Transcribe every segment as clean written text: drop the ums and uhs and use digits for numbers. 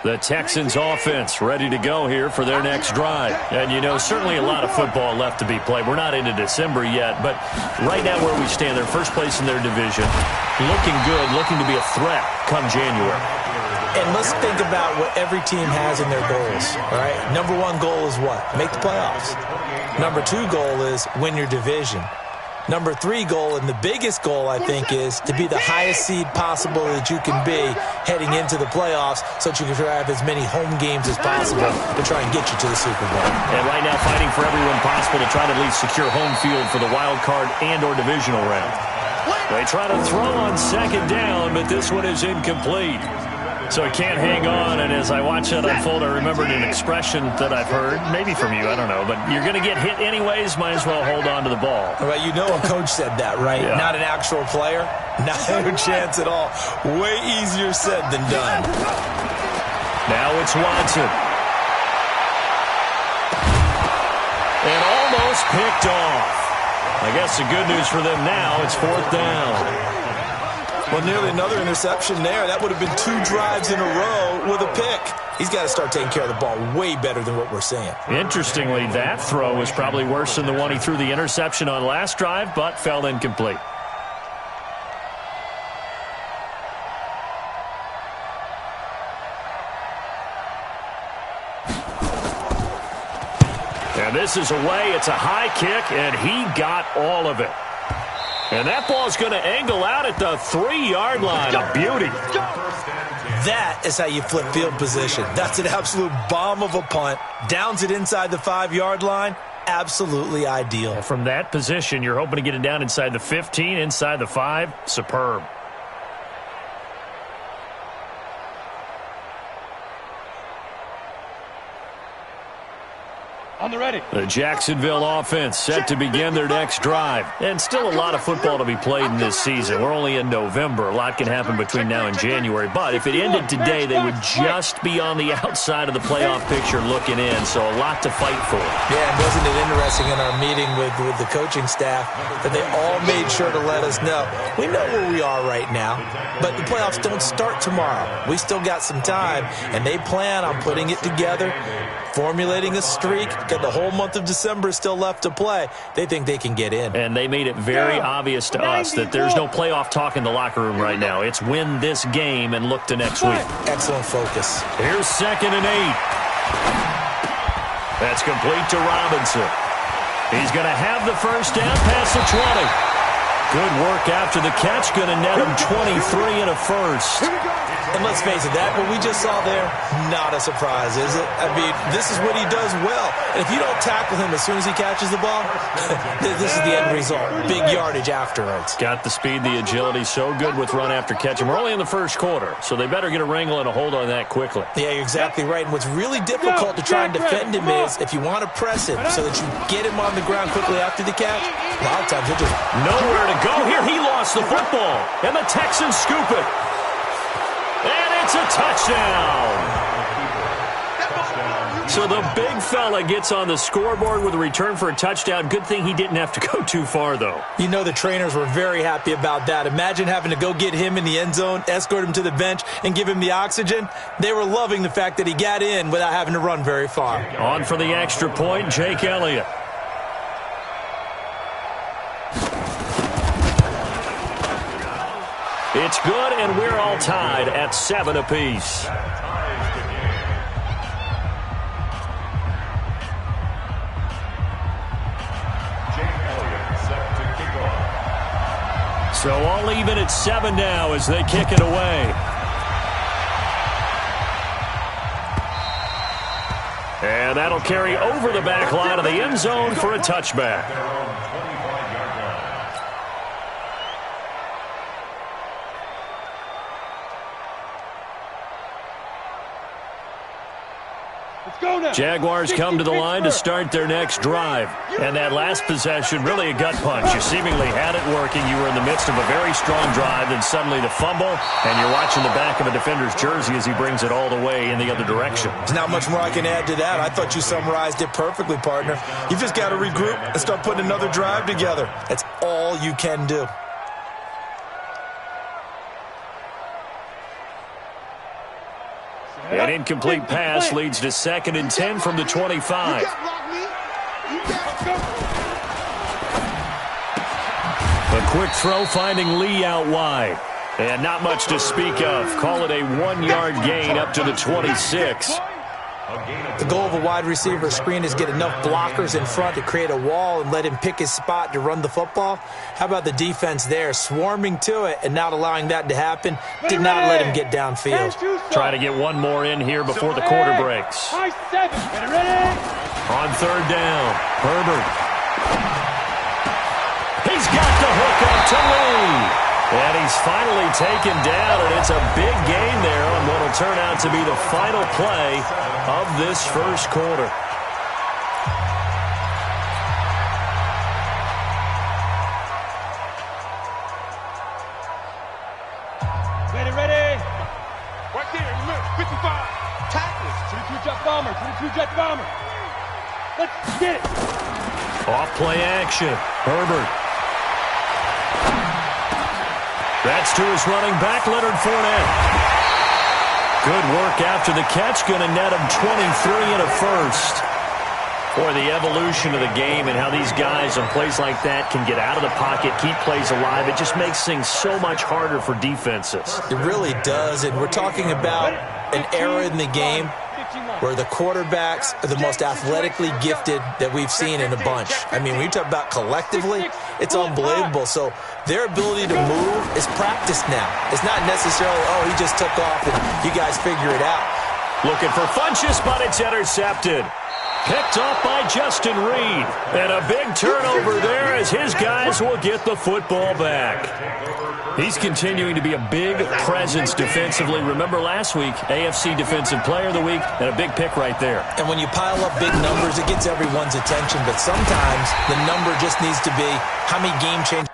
The Texans offense ready to go here for their next drive. And, you know, certainly a lot of football left to be played. We're not into December yet, but right now where we stand, they're first place in their division. Looking good, looking to be a threat come January. And let's think about what every team has in their goals, all right? Number one goal is what? Make the playoffs. Number two goal is win your division. Number three goal, and the biggest goal, I think, is to be the highest seed possible that you can be heading into the playoffs so that you can have as many home games as possible to try and get you to the Super Bowl. And right now fighting for everyone possible to try to at least secure home field for the wild card and or divisional round. They try to throw on second down, but this one is incomplete. So he can't hang on, and as I watch that unfold, I remembered an expression that I've heard, maybe from you, I don't know, but you're going to get hit anyways, might as well hold on to the ball. Well, you know a coach said that, right? Yeah. Not an actual player? No chance at all. Way easier said than done. Now it's Watson. And almost picked off. I guess the good news for them now, it's fourth down. Well, nearly another interception there. That would have been 2 drives in a row with a pick. He's got to start taking care of the ball way better than what we're seeing. Interestingly, that throw was probably worse than the one he threw the interception on last drive, but fell incomplete. And this is away. It's a high kick, and he got all of it. And that ball's going to angle out at the 3-yard line. A beauty. That is how you flip field position. That's an absolute bomb of a punt. Downs it inside the 5-yard line. Absolutely ideal. From that position, you're hoping to get it down inside the 15, inside the 5. Superb. On the ready. The Jacksonville offense set to begin their next drive. And still a lot of football to be played in this season. We're only in November. A lot can happen between now and January. But if it ended today, they would just be on the outside of the playoff picture looking in. So a lot to fight for. Yeah, and wasn't it interesting in our meeting with the coaching staff that they all made sure to let us know. We know where we are right now, but the playoffs don't start tomorrow. We still got some time, and they plan on putting it together, formulating a streak. Got the whole month of December still left to play. They think they can get in. And they made it very obvious to us that there's no playoff talk in the locker room right now. It's win this game and look to next week. Excellent focus. Here's 2nd and 8. That's complete to Robinson. He's going to have the first down past the 20. Good work after the catch. Going to net him 23 and a first. And let's face it, that what we just saw there, not a surprise, is it? I mean, this is what he does well. And if you don't tackle him as soon as he catches the ball, this is the end result. Big yardage afterwards. Got the speed, the agility, so good with run after catch. And we're only in the first quarter, so they better get a wrangle and a hold on that quickly. Yeah, you're exactly right. And what's really difficult to try and defend him is if you want to press him so that you get him on the ground quickly after the catch, a lot of times it just... Nowhere to go here. He lost the football, and the Texans scoop it. And it's a touchdown. So the big fella gets on the scoreboard with a return for a touchdown. Good thing he didn't have to go too far, though. You know the trainers were very happy about that. Imagine having to go get him in the end zone, escort him to the bench, and give him the oxygen. They were loving the fact that he got in without having to run very far. On for the extra point, Jake Elliott. It's good, and we're all tied at 7 apiece. So all even at 7 now as they kick it away. And that'll carry over the back line of the end zone for a touchback. Jaguars come to the line to start their next drive. And that last possession, really a gut punch. You seemingly had it working. You were in the midst of a very strong drive, then suddenly the fumble, and you're watching the back of a defender's jersey as he brings it all the way in the other direction. There's not much more I can add to that. I thought you summarized it perfectly, partner. You've just got to regroup and start putting another drive together. That's all you can do. An incomplete pass leads to 2nd and 10 from the 25. A quick throw finding Lee out wide. And not much to speak of. Call it a 1-yard gain up to the 26. The goal of a wide receiver screen is get enough blockers in front to create a wall and let him pick his spot to run the football. How about the defense there, swarming to it and not allowing that to happen? Did not let him get downfield. Try to get one more in here before the quarter breaks. On 3rd down, Herbert. He's got the hook up to Lee. And he's finally taken down, and it's a big gain there on what will turn out to be the final play of this first quarter. Ready. Right there, in the middle, 55. Tackles, 22 jet bomber. Let's get it. Off play action, Herbert. That's to his running back, Leonard Fournette. Good work after the catch. Going to net him 23 and a first. Boy, the evolution of the game and how these guys on plays like that can get out of the pocket, keep plays alive, it just makes things so much harder for defenses. It really does, and we're talking about an era in the game where the quarterbacks are the most athletically gifted that we've seen in a bunch. I mean, when you talk about collectively, it's unbelievable. So their ability to move is practiced now. It's not necessarily, oh, he just took off and you guys figure it out. Looking for Funchess, but it's intercepted. Picked off by Justin Reed. And a big turnover there as his guys will get the football back. He's continuing to be a big presence defensively. Remember last week, AFC Defensive Player of the Week, and a big pick right there. And when you pile up big numbers, it gets everyone's attention. But sometimes the number just needs to be how many game changes.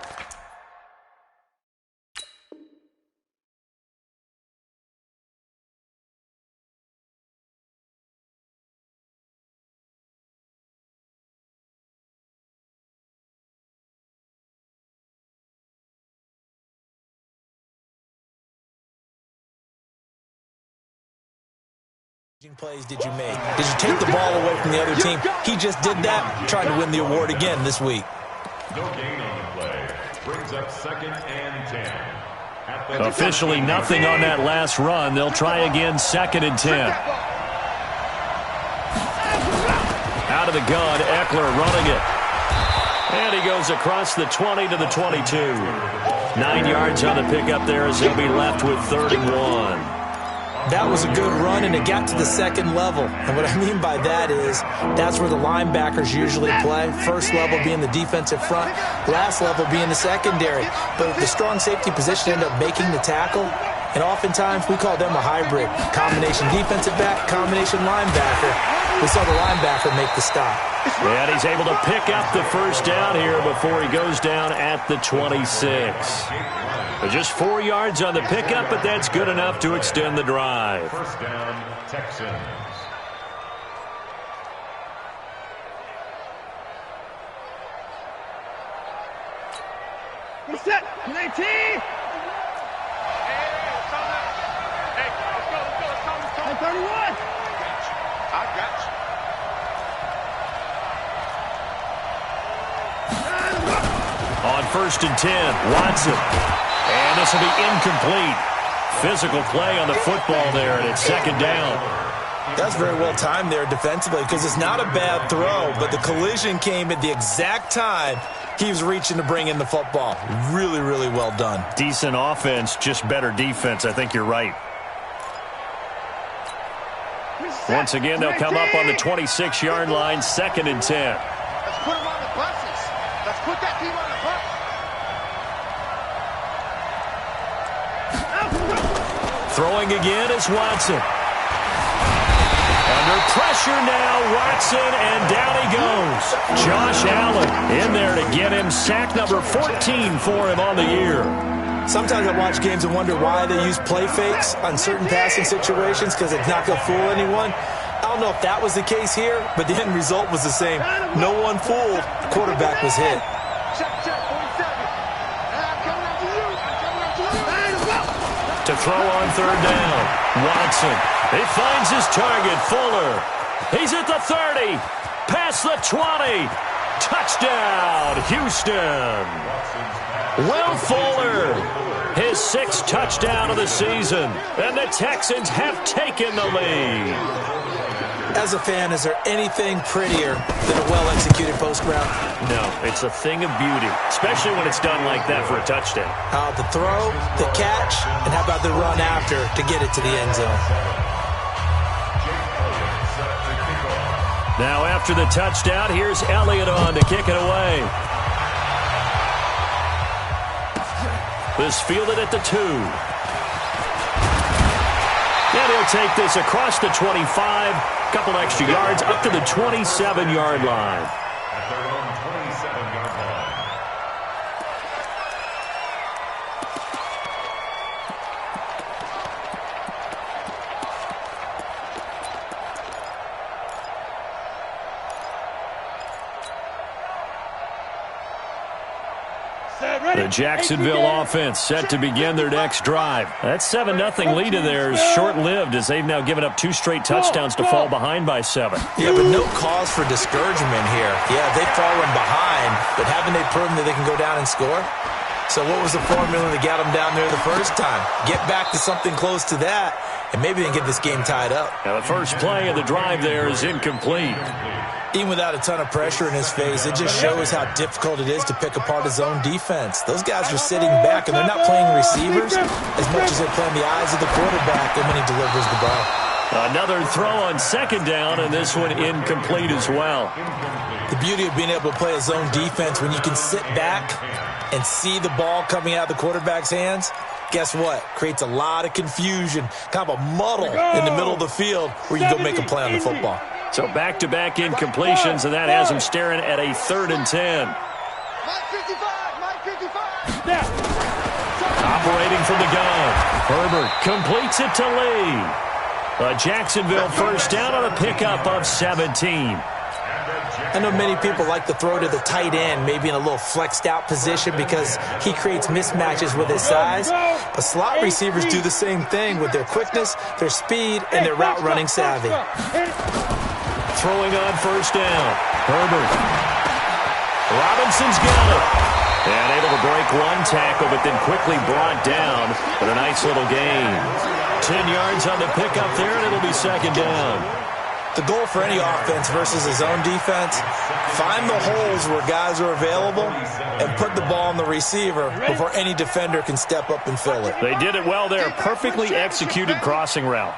Plays did you make? Did you take the ball away from the other team? He just did that, trying to win the award again this week. No gain on the play. Brings up 2nd and 10. Officially nothing on that last run. They'll try again 2nd and 10. Out of the gun, Eckler running it. And he goes across the 20 to the 22. 9 yards on the pickup there as they'll be left with 3rd and 1. That was a good run, and it got to the 2nd level. And what I mean by that is that's where the linebackers usually play. First level being the defensive front, last level being the secondary. But the strong safety position ended up making the tackle, and oftentimes we call them a hybrid. Combination defensive back, combination linebacker. We saw the linebacker make the stop. And he's able to pick up the first down here before he goes down at the 26. Just 4 yards on the pickup, but that's good enough to extend the drive. First down, Texans. We're set. 19. Hey, let's go. 31. I got you. On 1st and 10, Watson. And this will be incomplete. Physical play on the football there, and it's 2nd down. That's very well timed there defensively because it's not a bad throw, but the collision came at the exact time he was reaching to bring in the football. Really, really well done. Decent offense, just better defense. I think you're right. Once again, they'll come up on the 26-yard line, 2nd and 10. Let's put them on the buses. Let's put that team on the bus. Throwing again is Watson. Under pressure now, Watson, and down he goes. Josh Allen in there to get him sack number 14 for him on the year. Sometimes I watch games and wonder why they use play fakes on certain passing situations because it's not going to fool anyone. I don't know if that was the case here, but the end result was the same. No one fooled. The quarterback was hit. to throw on third down. Watson. He finds his target, Fuller. He's at the 30. Past the 20. Touchdown, Houston. Will Fuller, his 6th touchdown of the season. And the Texans have taken the lead. As a fan, is there anything prettier than a well-executed post route? No, it's a thing of beauty, especially when it's done like that for a touchdown. How about the throw, the catch, and how about the run after to get it to the end zone? Now after the touchdown, here's Elliott on to kick it away. This fielded at the 2. And he'll take this across the 25. Couple extra yards up to the 27-yard line. At their own 27-yard line. The Jacksonville offense set to begin their next drive. That 7-0 lead of theirs short-lived as they've now given up 2 straight touchdowns to fall behind by 7. Yeah, but no cause for discouragement here. Yeah, they've fallen behind, but haven't they proven that they can go down and score? So what was the formula that got them down there the first time? Get back to something close to that, and maybe they can get this game tied up. Now the first play of the drive there is incomplete. Even without a ton of pressure in his face, it just shows how difficult it is to pick apart his own defense. Those guys are sitting back, and they're not playing receivers as much as they're playing the eyes of the quarterback when he delivers the ball. Another throw on second down, and this one incomplete as well. The beauty of being able to play a zone defense when you can sit back and see the ball coming out of the quarterback's hands, guess what? Creates a lot of confusion, kind of a muddle in the middle of the field where you go make a play on the football. So back-to-back incompletions, and that has him staring at a 3rd and 10. Operating from the gun, Herbert completes it to Lee. A Jacksonville first down on a pickup of 17. I know many people like to throw to the tight end, maybe in a little flexed out position because he creates mismatches with his size. But slot receivers do the same thing with their quickness, their speed, and their route running savvy. Throwing on first down, Herbert. Robinson's got it. And able to break one tackle, but then quickly brought down. But a nice little gain. 10 yards on the pickup there, and it'll be second down. The goal for any offense versus his own defense, find the holes where guys are available and put the ball on the receiver before any defender can step up and fill it. They did it well there. Perfectly executed crossing route.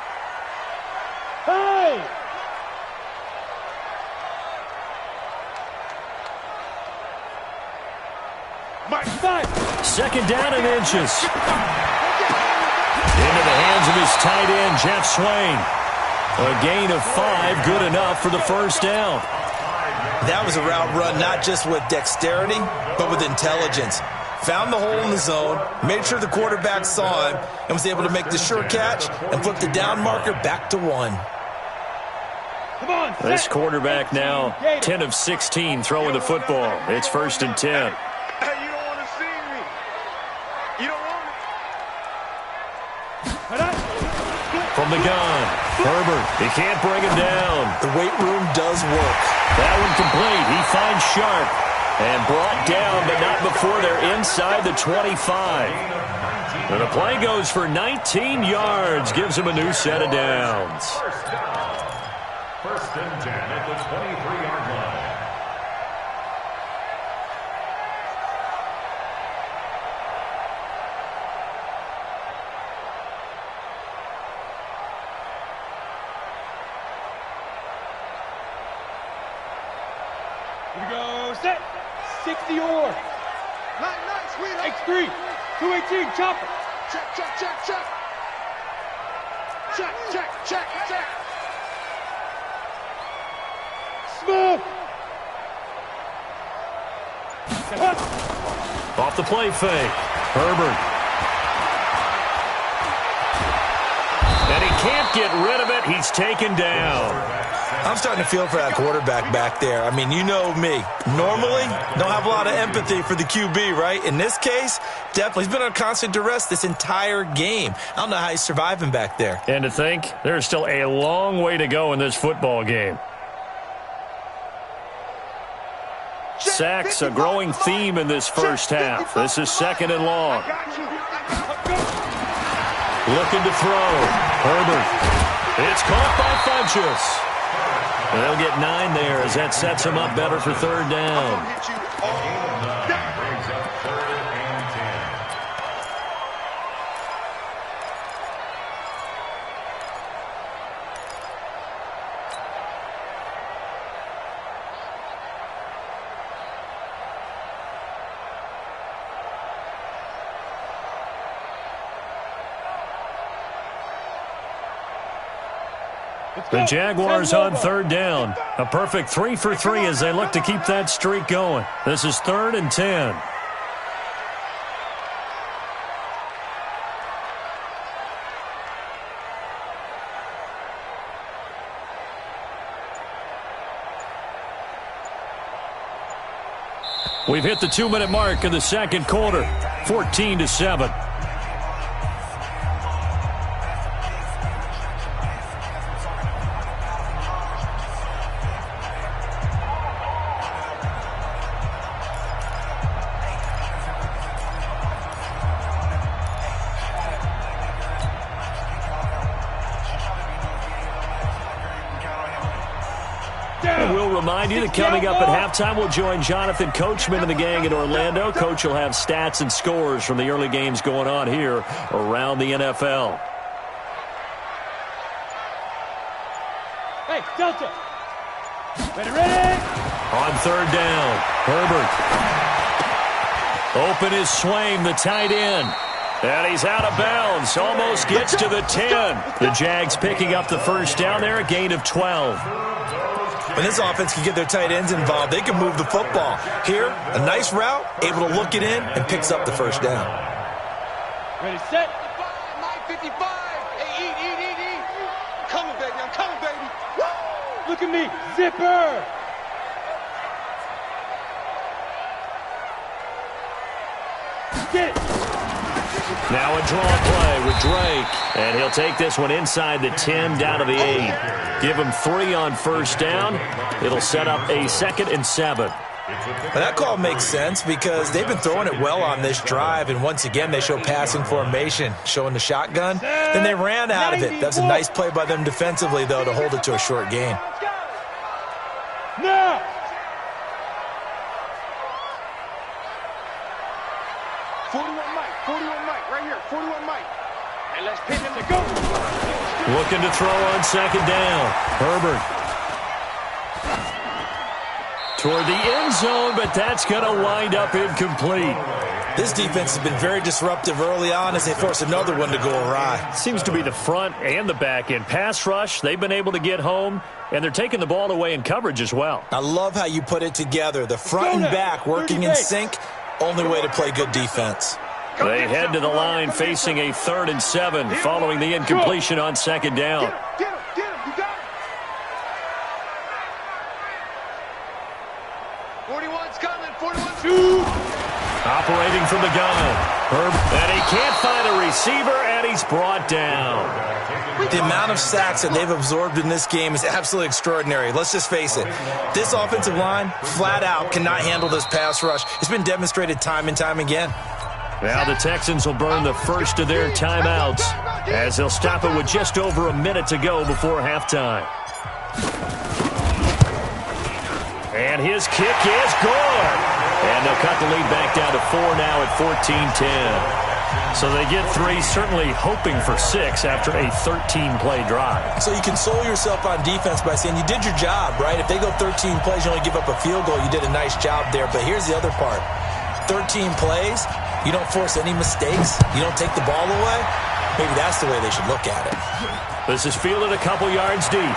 Hey! Second down and inches. Into the hands of his tight end, Jeff Swain. A gain of 5, good enough for the first down. That was a route run not just with dexterity, but with intelligence. Found the hole in the zone, made sure the quarterback saw him, and was able to make the sure catch and flip the down marker back to 1. This quarterback now 10 of 16 throwing the football. It's 1st and 10. From the gun, Herbert, he can't bring him down. The weight room does work. That one complete. He finds Sharp and brought down, but not before they're inside the 25. And the play goes for 19 yards, gives him a new set of downs. First and 10 at the 23-yard line. Here we go, set. 60 or. X3, 218, chopper. Check, check, check, check. Check, check, check, check. Smooth. Off the play fake, Herbert. And he can't get rid of it. He's taken down. I'm starting to feel for that quarterback back there. I mean, you know me. Normally, don't have a lot of empathy for the QB, right? In this case, definitely. He's been on constant duress this entire game. I don't know how he's surviving back there. And to think, there's still a long way to go in this football game. Sacks, a growing theme in this first half. This is 2nd and long. Looking to throw. Herbert. It's caught by Funchess. They'll get 9 there as that sets them up better for 3rd down. The Jaguars on 3rd down. A perfect 3 for 3 as they look to keep that streak going. This is 3rd and 10. We've hit the 2-minute mark in the 2nd quarter. 14-7. Remind you that coming up at halftime, we'll join Jonathan Coachman and the gang in Orlando. Coach will have stats and scores from the early games going on here around the NFL. Hey, Delta. Ready. On 3rd down, Herbert. Open is Swain, the tight end. And he's out of bounds. Almost gets to the 10. The Jags picking up the 1st down there, a gain of 12. When this offense can get their tight ends involved, they can move the football. Here, a nice route, able to look it in, and picks up the 1st down. Ready, set. 9:55. Hey, eat. I'm coming, baby. Woo! Look at me. Zipper. Get it. Now a draw play with Drake. And he'll take this one inside the 10 down to the 8. Give him 3 on 1st down. It'll set up a 2nd and 7. Well, that call makes sense because they've been throwing it well on this drive, and once again they show passing formation, showing the shotgun. Then they ran out of it. That's a nice play by them defensively, though, to hold it to a short gain. Now. Let's pin him to go. Looking to throw on 2nd down. Herbert. Toward the end zone, but that's going to wind up incomplete. This defense has been very disruptive early on as they force another one to go awry. Seems to be the front and the back end. Pass rush, they've been able to get home, and they're taking the ball away in coverage as well. I love how you put it together. The front and back working in sync, only way to play good defense. They head to the line facing a 3rd and 7 following the incompletion on 2nd down. Get him, you got it. 41's coming, 41's Operating from the gun. And he can't find a receiver, and he's brought down. The amount of sacks that they've absorbed in this game is absolutely extraordinary. Let's just face it. This offensive line, flat out, cannot handle this pass rush. It's been demonstrated time and time again. Now the Texans will burn the first of their timeouts as they'll stop it with just over a minute to go before halftime. And his kick is good. And they'll cut the lead back down to 4 now at 14-10. So they get 3, certainly hoping for 6 after a 13-play drive. So you console yourself on defense by saying you did your job, right? If they go 13 plays, you only give up a field goal, you did a nice job there. But here's the other part. 13 plays, you don't force any mistakes, you don't take the ball away. Maybe that's the way they should look at it. This is fielded a couple yards deep.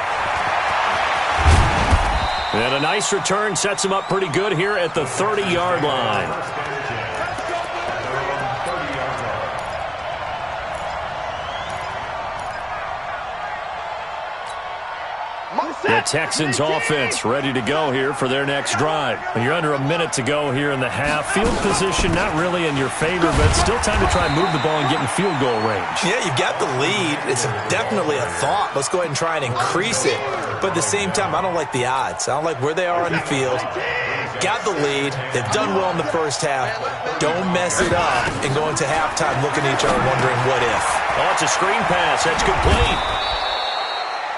And a nice return sets him up pretty good here at the 30-yard line. The Texans offense ready to go here for their next drive. You're under a minute to go here in the half. Field position not really in your favor, but still time to try and move the ball and get in field goal range. Yeah, you've got the lead. It's definitely a thought. Let's go ahead and try and increase it. But at the same time, I don't like the odds. I don't like where they are on the field. Got the lead. They've done well in the first half. Don't mess it up and go into halftime looking at each other wondering what if. Oh, it's a screen pass. That's complete.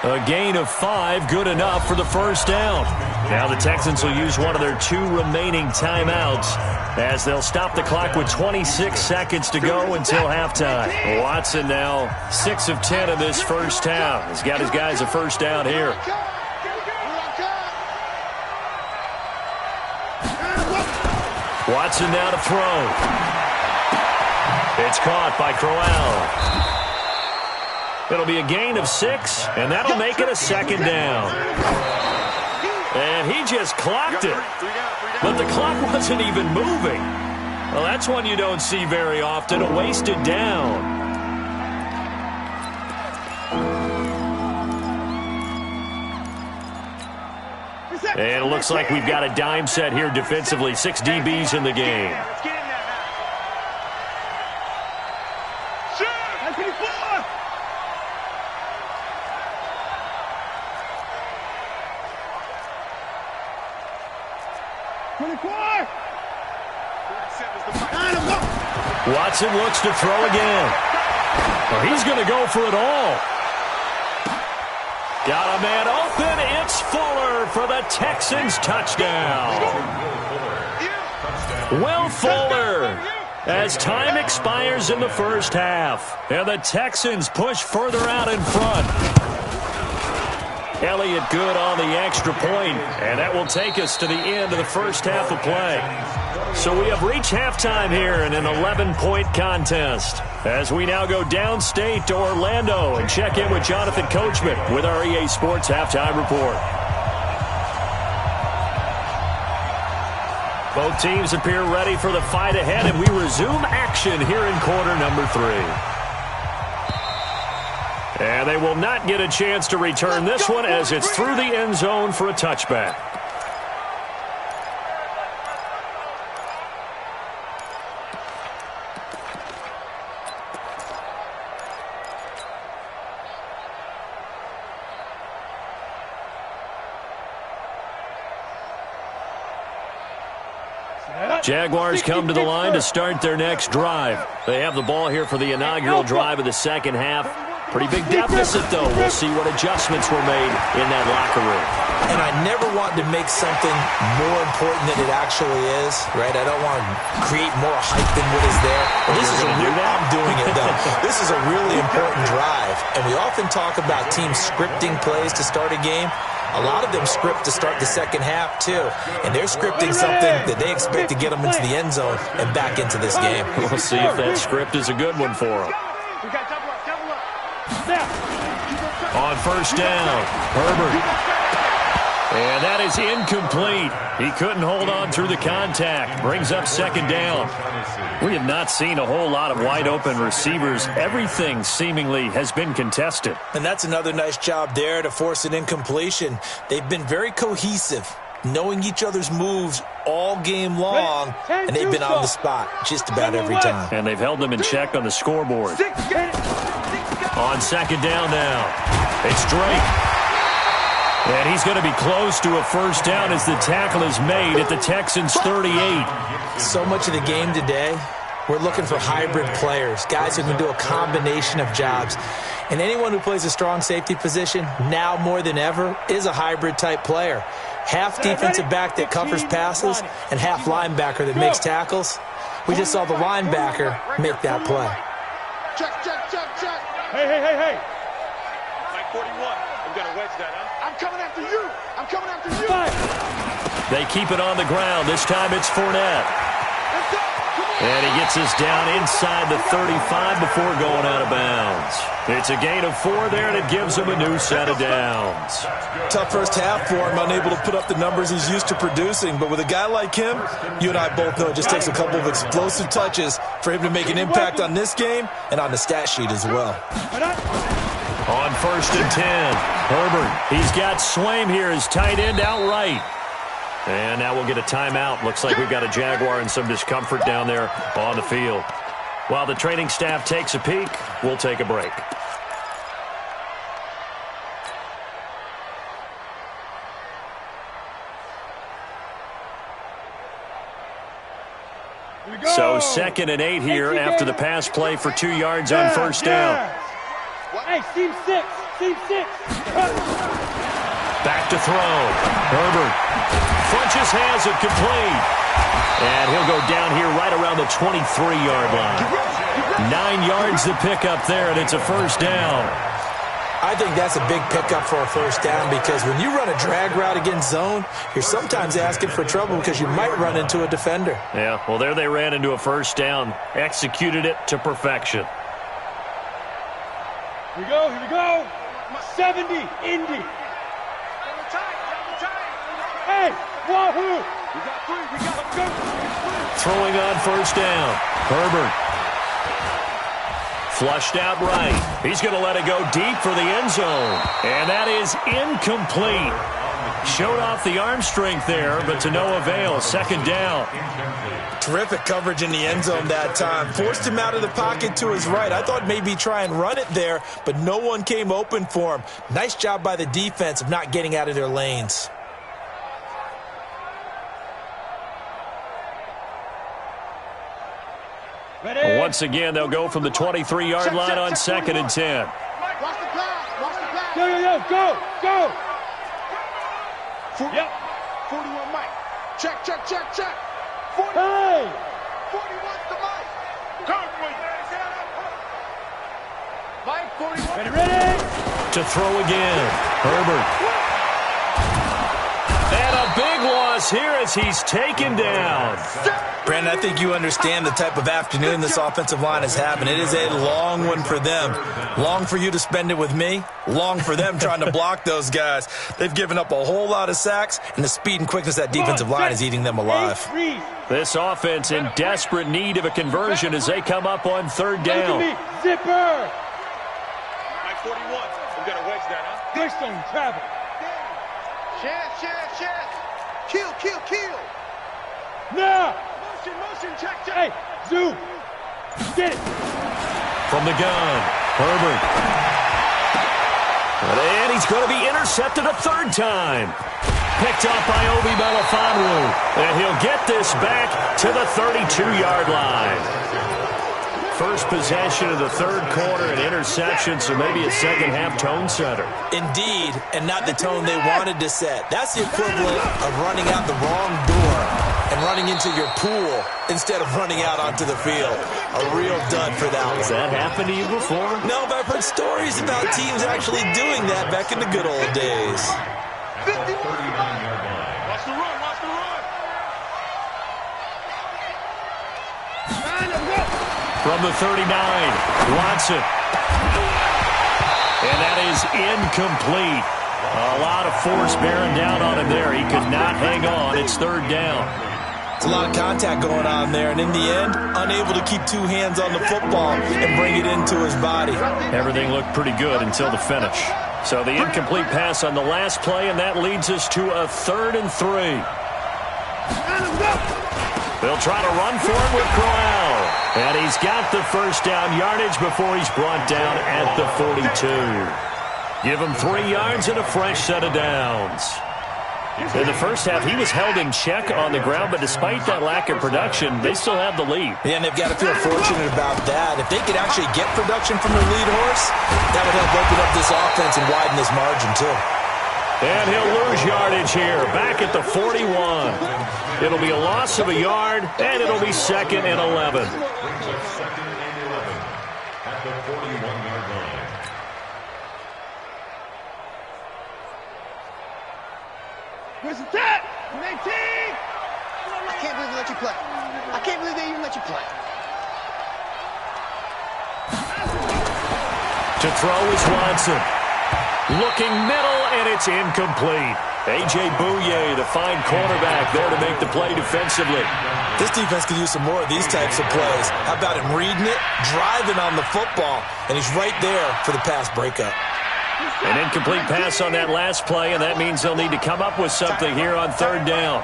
A gain of 5, good enough for the first down. Now the Texans will use one of their 2 remaining timeouts as they'll stop the clock with 26 seconds to go until halftime. Watson now 6 of 10 in this first half. He's got his guys a first down here. Watson now to throw. It's caught by Crowell. It'll be a gain of 6, and that'll make it a second down. And he just clocked it. But the clock wasn't even moving. Well, that's one you don't see very often, a wasted down. And it looks like we've got a dime set here defensively. 6 DBs in the game. Watson looks to throw again. Well, he's going to go for it all. Got a man open. It's Fuller for the Texans touchdown. Will Fuller as time expires in the first half. And the Texans push further out in front. Elliott good on the extra point, and that will take us to the end of the first half of play. So we have reached halftime here in an 11-point contest as we now go downstate to Orlando and check in with Jonathan Coachman with our EA Sports Halftime Report. Both teams appear ready for the fight ahead, and we resume action here in quarter number 3. And they will not get a chance to return this one as it's through the end zone for a touchback. Jaguars come to the line to start their next drive. They have the ball here for the inaugural drive of the second half. Pretty big deficit, though. We'll see what adjustments were made in that locker room. And I never want to make something more important than it actually is, right? I don't want to create more hype than what is there. This is I'm doing it, though. This is a really important drive. And we often talk about teams scripting plays to start a game. A lot of them script to start the second half, too. And they're scripting something that they expect to get them into the end zone and back into this game. We'll see if that script is a good one for them. On first down, Herbert. And that is incomplete. He couldn't hold on through the contact. Brings up second down. We have not seen a whole lot of wide-open receivers. Everything seemingly has been contested. And that's another nice job there to force an incompletion. They've been very cohesive, knowing each other's moves all game long, and they've been on the spot just about every time. And they've held them in check on the scoreboard. On second down now, it's Drake. And he's going to be close to a first down as the tackle is made at the Texans' 38. So much of the game today, we're looking for hybrid players, guys who can do a combination of jobs. And anyone who plays a strong safety position, now more than ever, is a hybrid-type player. Half defensive back that covers passes and half linebacker that makes tackles. We just saw the linebacker make that play. Check. Hey. Mike 41. I'm going to wedge that, huh? I'm coming after you. They keep it on the ground. This time it's Fournette. And he gets us down inside the 35 before going out of bounds. It's a gain of 4 there, and it gives him a new set of downs. Tough first half for him, unable to put up the numbers he's used to producing. But with a guy like him, you and I both know it just takes a couple of explosive touches for him to make an impact on this game and on the stat sheet as well. On 1st and 10, Herbert. He's got Swaim here as tight end outright. And now we'll get a timeout. Looks like we've got a Jaguar and some discomfort down there on the field. While the training staff takes a peek, we'll take a break. So 2nd and 8 here after the pass play for 2 yards on 1st down. Hey, seam 6. Seam 6. Back to throw. Herbert Funches has it complete. And he'll go down here right around the 23-yard line. 9 yards to pick up there, and it's a 1st down. I think that's a big pickup for a 1st down because when you run a drag route against zone, you're sometimes asking for trouble because you might run into a defender. Yeah, well, there they ran into a 1st down. Executed it to perfection. Here we go. 70, Indy. Hey, wahoo! We got 3, let's go. Throwing on 1st down. Herbert. Flushed out right. He's going to let it go deep for the end zone. And that is incomplete. Showed off the arm strength there, but to no avail. 2nd down. Terrific coverage in the end zone that time. Forced him out of the pocket to his right. I thought maybe try and run it there, but no one came open for him. Nice job by the defense of not getting out of their lanes. Ready? Once again, they'll go from the 23-yard line on 2nd and 10. Watch the pass. Go. Yep. 41 Mike. Check. 40. Hey! 41's to Mike. Mike, 41. Ready? To throw again. Herbert. And a big loss here as he's taken down. Brandon, I think you understand the type of afternoon this offensive line is having. It is a long one for them. Long for you to spend it with me. Long for them trying to block those guys. They've given up a whole lot of sacks, and the speed and quickness of that defensive line is eating them alive. This offense in desperate need of a conversion as they come up on 3rd down. Zipper! Mike, 41. We've got to wedge that, huh? Wishstone travel. Chance. Kill. Now! Motion, check. Hey, Zoo! Get it! From the gun, Herbert. And he's going to be intercepted a 3rd time. Picked off by Obi Melifonwu. And he'll get this back to the 32-yard line. First possession of the 3rd quarter, an interception, so maybe a second-half tone setter. Indeed, and not the tone they wanted to set. That's the equivalent of running out the wrong door and running into your pool instead of running out onto the field. A real dud for that one. Has that happened to you before? No, but I've heard stories about teams actually doing that back in the good old days. 51. Watch the run. From the 39, Watson. And that is incomplete. A lot of force bearing down on him there. He could not hang on. It's 3rd down. It's a lot of contact going on there, and in the end, unable to keep 2 hands on the football and bring it into his body. Everything looked pretty good until the finish. So the incomplete pass on the last play, and that leads us to a 3rd and 3. They'll try to run for it with Crowell. And he's got the 1st down yardage before he's brought down at the 42. Give him 3 yards and a fresh set of downs. In the first half, he was held in check on the ground, but despite that lack of production, they still have the lead. Yeah, and they've got to feel fortunate about that. If they could actually get production from their lead horse, that would help open up this offense and widen this margin, too. And he'll lose yardage here, back at the 41. It'll be a loss of a yard, and it'll be 2nd and 11. Second and 11 at the 41-yard line. Where's the tap? 18! I can't believe they let you play. I can't believe they even let you play. To throw is Watson. Looking middle, and it's incomplete. A.J. Bouye, the fine cornerback, there to make the play defensively. This defense could use some more of these types of plays. How about him reading it, driving on the football, and he's right there for the pass breakup. An incomplete pass on that last play, and that means they'll need to come up with something here on third down.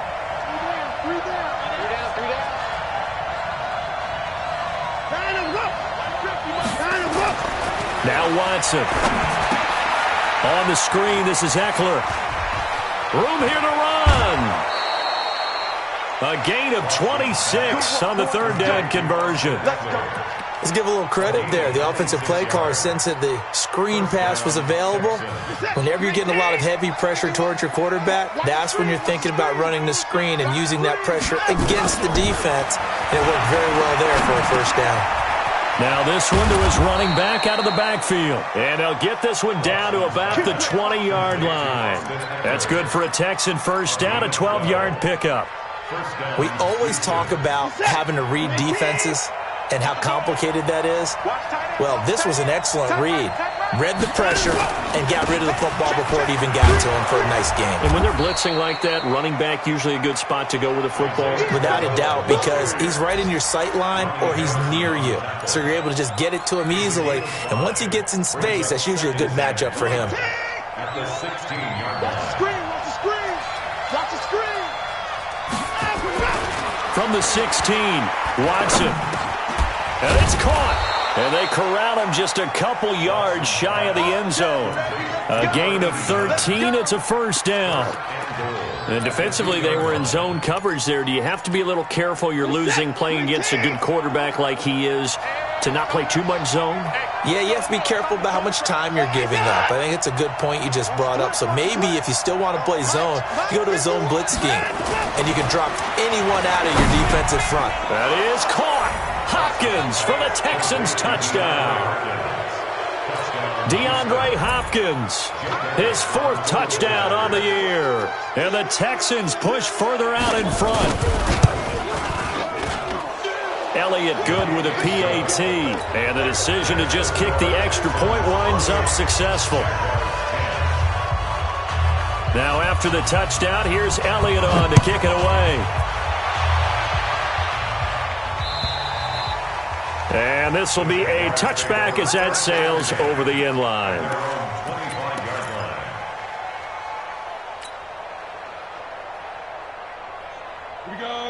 Now Watson. On the screen, this is Eckler. Room here to run. A gain of 26 on the third down conversion. Let's give a little credit there. The offensive play caller sensed that the screen pass was available. Whenever you're getting a lot of heavy pressure towards your quarterback, that's when you're thinking about running the screen and using that pressure against the defense. And it worked very well there for a first down. Now this one to his running back out of the backfield. And they'll get this one down to about the 20-yard line. That's good for a Texan first down, a 12-yard pickup. We always talk about having to read defenses and how complicated that is. Well, this was an excellent read. Read the pressure and got rid of the football before it even got to him for a nice game. And when they're blitzing like that, running back usually a good spot to go with a football? Without a doubt, because he's right in your sight line or he's near you. So you're able to just get it to him easily. And once he gets in space, that's usually a good matchup for him. At the 16-yard line. Watch the screen, watch the screen. Watch the screen. From the 16, Watson. And it's caught. And they corral him just a couple yards shy of the end zone. A gain of 13. It's a first down. And defensively, they were in zone coverage there. Do you have to be a little careful you're losing playing against a good quarterback like he is to not play too much zone? Yeah, you have to be careful about how much time you're giving up. I think it's a good point you just brought up. So maybe if you still want to play zone, you go to a zone blitz scheme. And you can drop anyone out of your defensive front. That is caught. Hopkins for the Texans touchdown. DeAndre Hopkins, his fourth touchdown on the year. And the Texans push further out in front. Elliott good with a PAT. And the decision to just kick the extra point winds up successful. Now after the touchdown, here's Elliott on to kick it away. And this will be a touchback as that sails over the end line.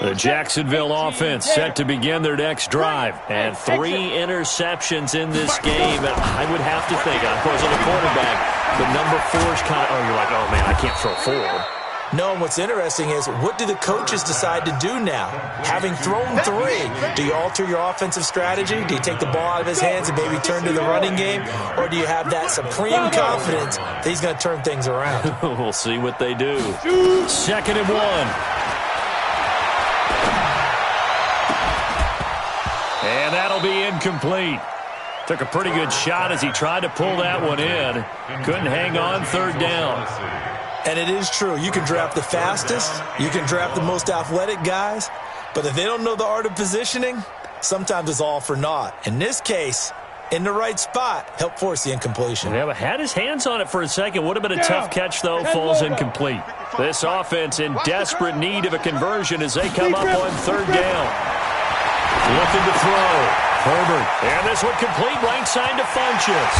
The Jacksonville offense set to begin their next drive. And 3 interceptions in this game. I would have to think, of course, on the quarterback, the number 4 is kind of, you're like, oh, man, I can't throw 4. No, and what's interesting is, what do the coaches decide to do now? Having thrown 3, do you alter your offensive strategy? Do you take the ball out of his hands and maybe turn to the running game? Or do you have that supreme confidence that he's going to turn things around? We'll see what they do. 2nd and 1. And that'll be incomplete. Took a pretty good shot as he tried to pull that one in. Couldn't hang on third down. And it is true. You can draft the fastest. You can draft the most athletic guys. But if they don't know the art of positioning, sometimes it's all for naught. In this case, in the right spot, help force the incompletion. Yeah, but had his hands on it for a second. Would have been a tough catch, though. Falls incomplete. This offense in desperate need of a conversion as they come up on third down. Looking to throw. Herbert. And this one complete, right side to Funchess.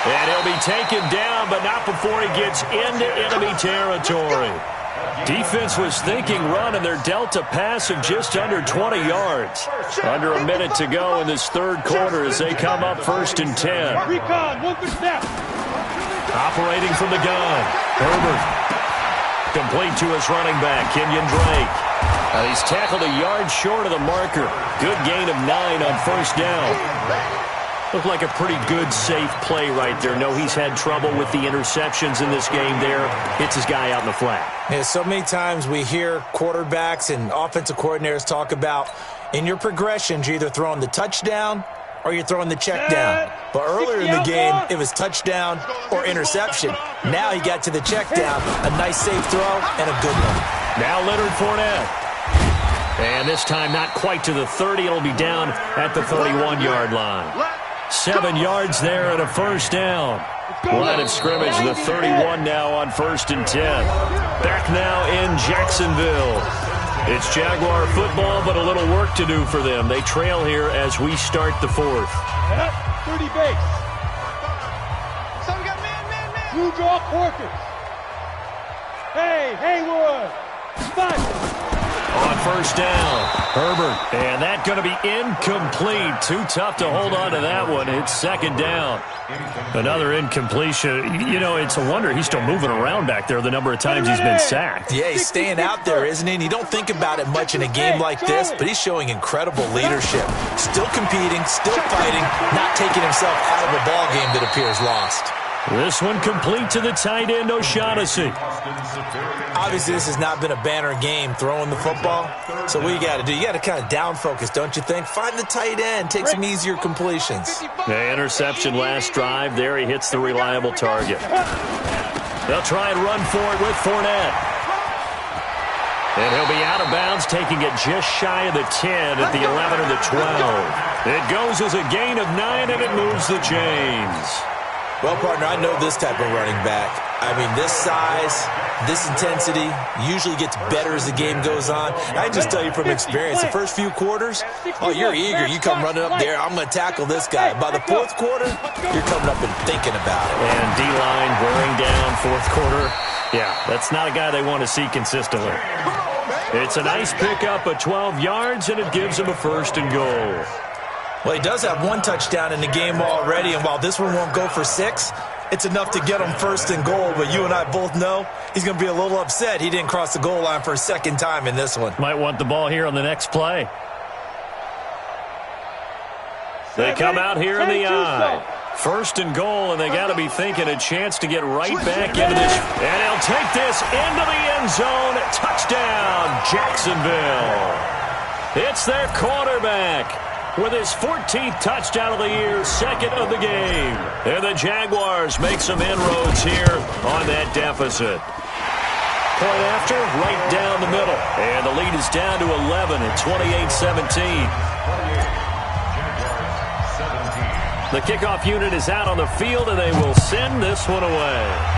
And he'll be taken down, but not before he gets into enemy territory. Defense was thinking run, and they're dealt a pass of just under 20 yards. Under a minute to go in this third quarter as they come up 1st and 10. Recon, 1 good snap. Operating from the gun. Herbert. Complete to his running back, Kenyon Drake. He's tackled a yard short of the marker. Good gain of 9 on first down. Looked like a pretty good, safe play right there. No, he's had trouble with the interceptions in this game there. Hits his guy out in the flat. Yeah, so many times we hear quarterbacks and offensive coordinators talk about, in your progressions, you're either throwing the touchdown or you're throwing the check down. But earlier in the game, it was touchdown or interception. Now he got to the check down. A nice, safe throw and a good one. Now Leonard Fournette. And this time not quite to the 30. It'll be down at the 31-yard line. 7 yards there and a first down. Line of scrimmage, the 31 now on 1st and 10. Back now in Jacksonville. It's Jaguar football, but a little work to do for them. They trail here as we start the 4th. 30 base. You draw quarters. Hey, Haywood. Spot. On first down, Herbert. And that's going to be incomplete. Too tough to hold on to that one. It's second down. Another incompletion. You know, it's a wonder he's still moving around back there the number of times he's been sacked. Yeah, he's staying out there, isn't he? And you don't think about it much in a game like this, but he's showing incredible leadership. Still competing, still fighting, not taking himself out of a ball game that appears lost. This one complete to the tight end, O'Shaughnessy. Obviously, this has not been a banner game throwing the football. So what you got to do, you got to kind of down focus, don't you think? Find the tight end, take some easier completions. The interception last drive. There he hits the reliable target. They'll try and run for it with Fournette. And he'll be out of bounds, taking it just shy of the 10 at the 11 or the 12. It goes as a gain of 9, and it moves the chains. Well, partner, I know this type of running back. I mean, this size, this intensity usually gets better as the game goes on. I can just tell you from experience, the first few quarters, oh, you're eager. You come running up there, I'm going to tackle this guy. By the fourth quarter, you're coming up and thinking about it. And D-line wearing down fourth quarter. Yeah, that's not a guy they want to see consistently. It's a nice pickup of 12 yards, and it gives him a first and goal. Well, he does have one touchdown in the game already, and while this one won't go for 6, it's enough to get him first and goal. But you and I both know he's going to be a little upset he didn't cross the goal line for a second time in this one. Might want the ball here on the next play. They come out here in the eye. First and goal, and they got to be thinking a chance to get right back into this. And he'll take this into the end zone. Touchdown, Jacksonville. It's their quarterback with his 14th touchdown of the year, second of the game. And the Jaguars make some inroads here on that deficit. Point after, right down the middle. And the lead is down to 11 at 28-17. The kickoff unit is out on the field, and they will send this one away.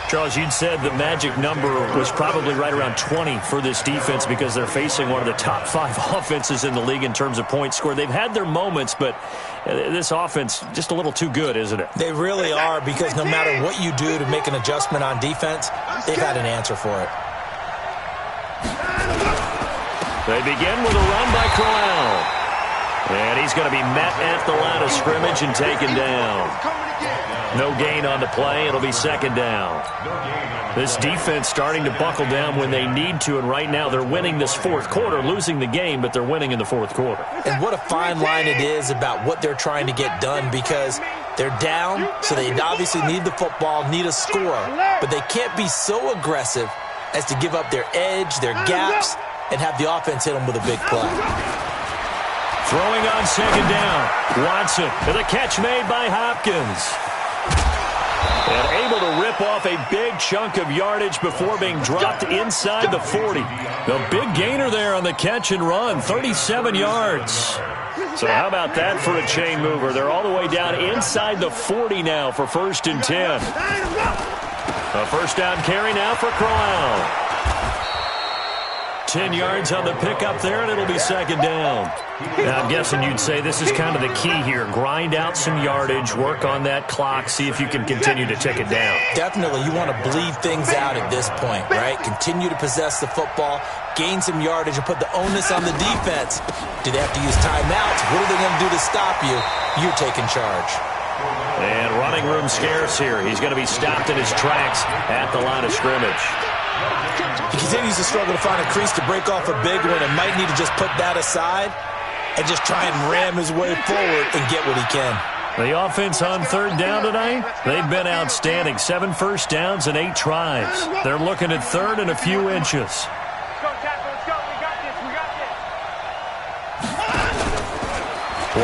Charles, you'd said the magic number was probably right around 20 for this defense because they're facing one of the top 5 offenses in the league in terms of points scored. They've had their moments, but this offense just a little too good, isn't it? They really are, because no matter what you do to make an adjustment on defense, they've had an answer for it. They begin with a run by Crowell. And he's going to be met at the line of scrimmage and taken down. No gain on the play. It'll be second down. This defense starting to buckle down when they need to, and right now they're winning this fourth quarter, losing the game, but they're winning in the fourth quarter. And what a fine line it is about what they're trying to get done, because they're down, so they obviously need the football, need a score, but they can't be so aggressive as to give up their edge, their gaps, and have the offense hit them with a big play. Throwing on second down. Watson with a catch made by Hopkins. And able to rip off a big chunk of yardage before being dropped inside the 40. The big gainer there on the catch and run, 37 yards. So how about that for a chain mover? They're all the way down inside the 40 now for first and 10. A first down carry now for Crowell. 10 yards on the pickup there, and it'll be second down. Now, I'm guessing you'd say this is kind of the key here. Grind out some yardage, work on that clock, see if you can continue to tick it down. Definitely. You want to bleed things out at this point, right? Continue to possess the football, gain some yardage, and put the onus on the defense. Do they have to use timeouts? What are they going to do to stop you? You're taking charge. And running room scarce here. He's going to be stopped in his tracks at the line of scrimmage. He continues to struggle to find a crease to break off a big one, and might need to just put that aside and just try and ram his way forward and get what he can. The offense on third down tonight, they've been outstanding. 7 first downs and 8 tries. They're looking at third and a few inches.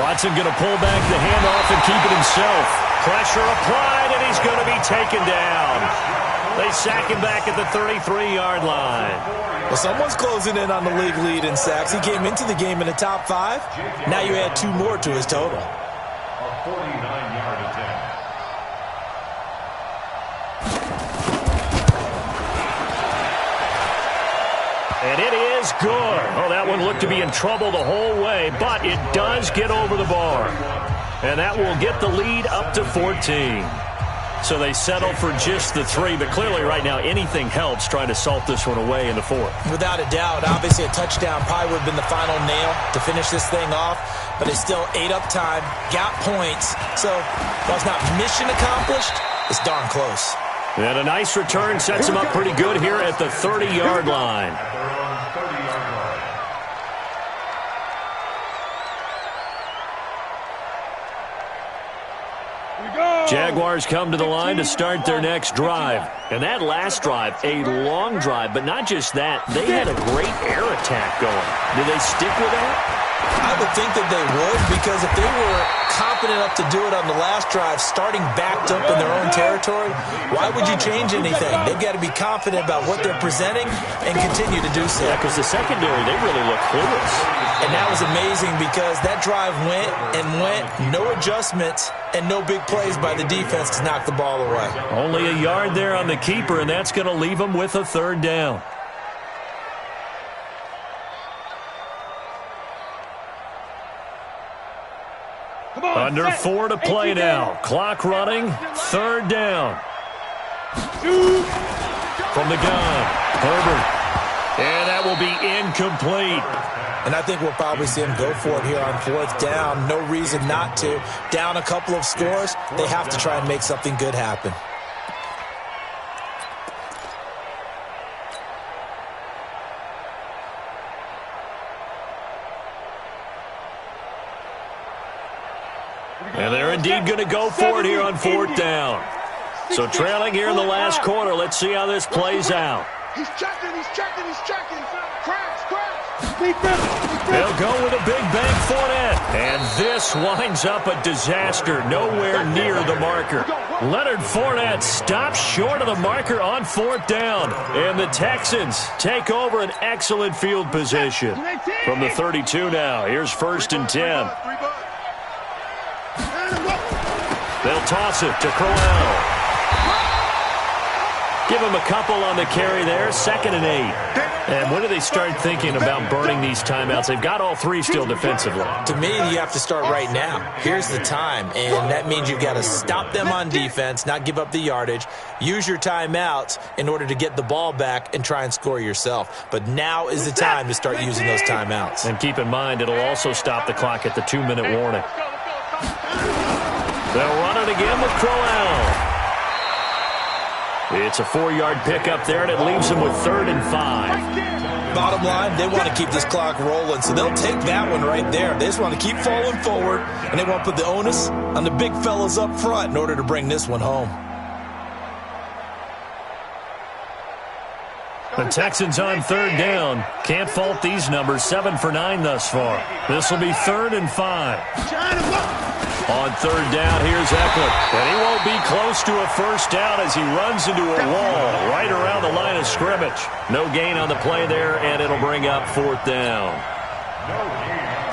Watson going to pull back the handoff and keep it himself. Pressure applied, and he's going to be taken down. They sack him back at the 33-yard line. Well, someone's closing in on the league lead in sacks. He came into the game in the top 5. Now you add 2 more to his total. A 49-yard attempt. And it is good. Oh, that one looked to be in trouble the whole way, but it does get over the bar. And that will get the lead up to 14. So they settle for just the 3, but clearly right now anything helps trying to salt this one away in the 4th. Without a doubt, obviously a touchdown probably would have been the final nail to finish this thing off, but it's still ate up time, got points, so while it's not mission accomplished, it's darn close. And a nice return sets him up pretty good here at the 30-yard line. Jaguars come to the line to start their next drive. And that last drive, a long drive, but not just that. They had a great air attack going. Do they stick with that? I would think that they would, because if they were confident enough to do it on the last drive, starting backed up in their own territory, why would you change anything? They've got to be confident about what they're presenting and continue to do so. Yeah, because the secondary, they really look clueless. And that was amazing because that drive went and went, no adjustments, and no big plays by the defense to knock the ball away. Only a yard there on the keeper, and that's going to leave them with a 3rd down. Under 4 to play now. Clock running. 3rd down. From the gun, Herbert. And that will be incomplete. And I think we'll probably see him go for it here on 4th down. No reason not to. Down a couple of scores, they have to try and make something good happen. And they're indeed going to go for it here on 4th down. So trailing here in the last quarter. Let's see how this plays out. He's checking. Crash. They'll go with a big bank Fournette. And this winds up a disaster. Nowhere near the marker. Leonard Fournette stops short of the marker on 4th down. And the Texans take over an excellent field position. From the 32 now. Here's 1st and 10. They'll toss it to Crowell. Give him a couple on the carry there. 2nd and 8. And when do they start thinking about burning these timeouts? They've got all 3 still defensively. To me, you have to start right now. Here's the time, and that means you've got to stop them on defense, not give up the yardage, use your timeouts in order to get the ball back and try and score yourself. But now is the time to start using those timeouts. And keep in mind, it'll also stop the clock at the 2-minute warning. They'll run it again with Crowell. It's a 4-yard pickup there, and it leaves them with 3rd and 5. Bottom line, they want to keep this clock rolling, so they'll take that one right there. They just want to keep falling forward, and they want to put the onus on the big fellas up front in order to bring this one home. The Texans on 3rd down. Can't fault these numbers. 7 for 9 thus far. This will be 3rd and 5. On 3rd down, here's Eckler. And he won't be close to a 1st down as he runs into a wall right around the line of scrimmage. No gain on the play there, and it'll bring up 4th down.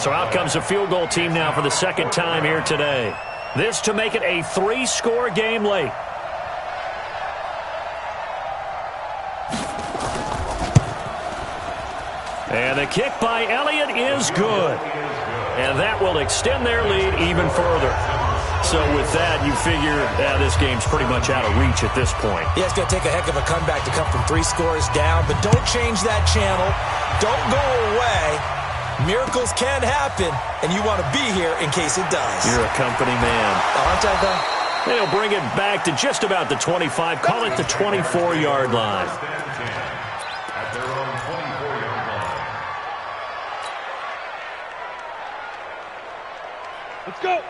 So out comes a field goal team now for the 2nd time here today. This to make it a 3-score game late. And the kick by Elliott is good. And that will extend their lead even further. So with that, you figure this game's pretty much out of reach at this point. Yeah, it's going to take a heck of a comeback to come from 3 scores down. But don't change that channel. Don't go away. Miracles can happen, and you want to be here in case it does. You're a company man. Aren't I, though? They'll bring it back to just about the 25. Call it the 24-yard line.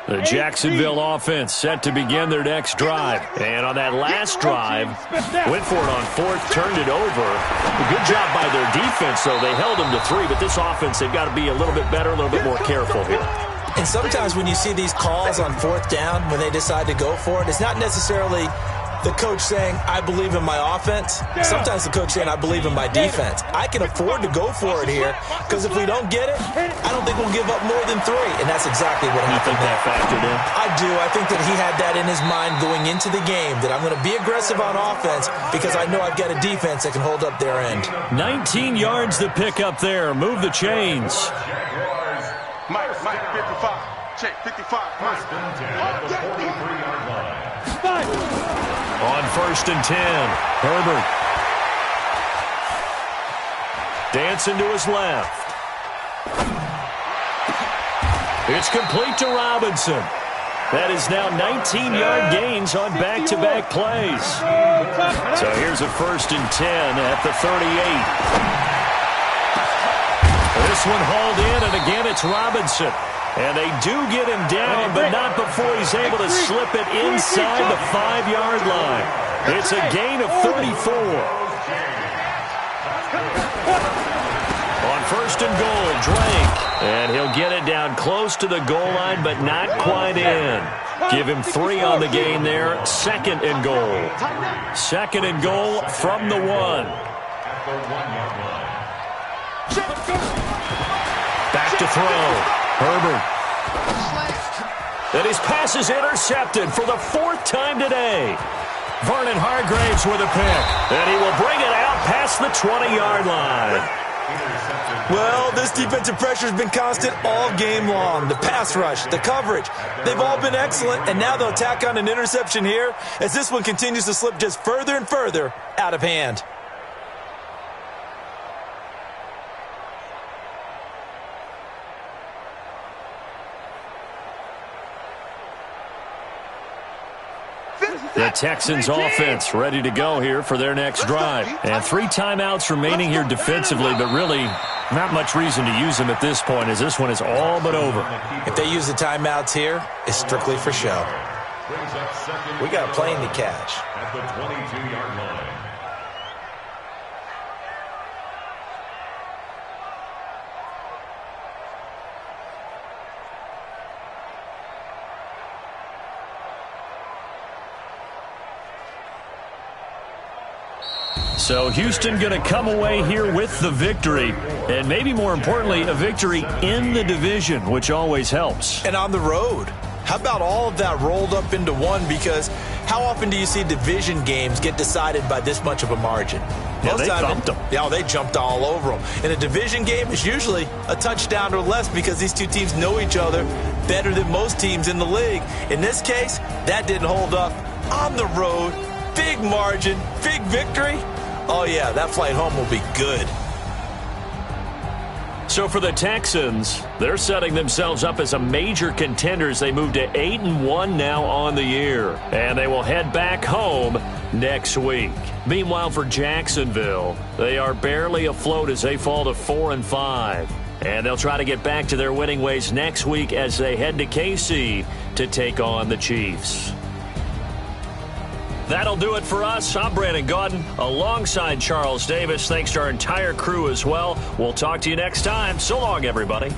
The Jacksonville offense set to begin their next drive. And on that last drive, went for it on 4th, turned it over. A good job by their defense, though. They held them to 3, but this offense, they've got to be a little bit better, a little bit more careful here. And sometimes when you see these calls on 4th down, when they decide to go for it, it's not necessarily the coach saying, I believe in my offense. Sometimes the coach saying, I believe in my defense. I can afford to go for it here because if we don't get it, I don't think we'll give up more than 3. And that's exactly what happened. You think that factored in? I do. I think that he had that in his mind going into the game, that I'm going to be aggressive on offense because I know I've got a defense that can hold up their end. 19 yards to pick up there. Move the chains. Mike, 55. check, 55. First and 10 at the 43-yard line. On first and 10, Herbert. Dancing to his left. It's complete to Robinson. That is now 19-yard gains on back-to-back plays. So here's a first and 10 at the 38. This one hauled in, and again it's Robinson. And they do get him down, but not before he's able to slip it inside the 5-yard line. It's a gain of 34. On first and goal, Drake. And he'll get it down close to the goal line, but not quite in. Give him 3 on the gain there. Second and goal. Second and goal from the 1. At the 1-yard line. Back to throw. Herbert. And his pass is intercepted for the 4th time today. Vernon Hargraves with a pick. And he will bring it out past the 20-yard line. Well, this defensive pressure has been constant all game long. The pass rush, the coverage, they've all been excellent, and now they'll tack on an interception here as this one continues to slip just further and further out of hand. The Texans offense ready to go here for their next drive. And 3 timeouts remaining here defensively, but really not much reason to use them at this point as this one is all but over. If they use the timeouts here, it's strictly for show. We got a plane to catch. At the 22-yard line. So Houston going to come away here with the victory, and maybe more importantly, a victory in the division, which always helps. And on the road. How about all of that rolled up into one? Because how often do you see division games get decided by this much of a margin? Yeah, they thumped them. Yeah, they jumped all over them. In a division game, it's usually a touchdown or less because these two teams know each other better than most teams in the league. In this case, that didn't hold up. On the road, big margin, big victory. Oh, yeah, that flight home will be good. So for the Texans, they're setting themselves up as a major contender as they move to 8-1 now on the year. And they will head back home next week. Meanwhile, for Jacksonville, they are barely afloat as they fall to 4-5. And they'll try to get back to their winning ways next week as they head to KC to take on the Chiefs. That'll do it for us. I'm Brandon Gaudin alongside Charles Davis. Thanks to our entire crew as well. We'll talk to you next time. So long, everybody.